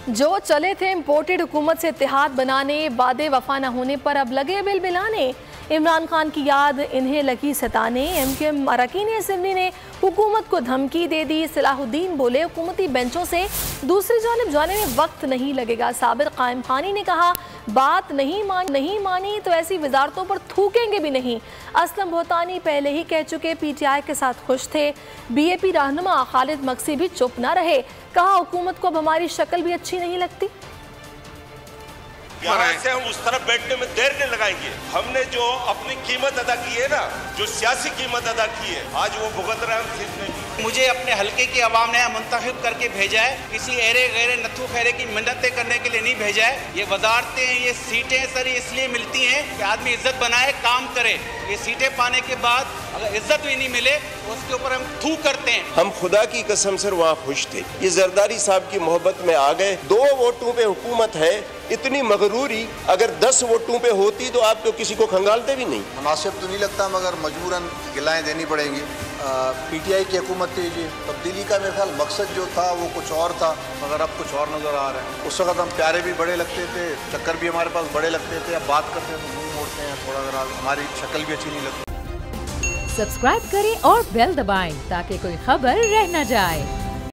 जो चले थे इम्पोर्टेड हुकूमत से इत्तेहाद बनाने, वादे वफा न होने पर अब लगे बिल बिलाने। इमरान खान की याद इन्हें लगी सताने। MQM अरकान असेंबली ने हुकूमत को धमकी दे दी। सलाहुद्दीन बोले हुकूमती बेंचों से दूसरी जानिब जाने में वक्त नहीं लगेगा। साबिर कायम खानी ने कहा बात नहीं मानी तो ऐसी वजारतों पर थूकेंगे भी नहीं। असलम बोहतानी पहले ही कह चुके PTI के साथ खुश थे। BAP रहनुमा खालिद मक्सी भी चुप न रहे, कहा हुकूमत को अब हमारी शक्ल भी अच्छी नहीं लगती। यहाँ से हम उस तरफ बैठने में देर नहीं लगाएंगे। हमने जो अपनी कीमत अदा की है ना, जो सियासी कीमत अदा की है, आज वो भुगत रहे हम सीट में। मुझे अपने हल्के की आवाम ने मुंतखब करके भेजा है, किसी एरे गैरे नथु खैरे की मिन्नतें करने के लिए नहीं भेजा है। ये वजारतें, ये सीटें सर इसलिए मिलती हैं कि आदमी इज्जत बनाए, काम करे। ये सीटें पाने के बाद अगर इज्जत भी नहीं मिले तो उसके ऊपर हम थू करते हैं। हम खुदा की कसम सर वहाँ खुश थे। ये जरदारी साहब की मोहब्बत में आ गए। 2 वोटों पे हुकूमत है, इतनी मगरूरी अगर 10 वोटों पे होती तो आप तो किसी को खंगालते भी नहीं। मुनासिब तो नहीं लगता, मगर मजबूरन गिलाएं देनी पड़ेंगी। PTI की हुकूमत थी जी, तब्दीली का मेरे ख्याल मकसद जो था वो कुछ और था, मगर अब कुछ और नज़र आ रहा है। उस वक्त हम प्यारे भी बड़े लगते थे, चक्कर भी हमारे पास बड़े लगते थे। अब बात करते हैं तो मुँह मोड़ते हैं, थोड़ा ज़रा हमारी शक्ल भी अच्छी नहीं लगती। सब्सक्राइब करें और बेल दबाएं ताकि कोई खबर रह न जाए।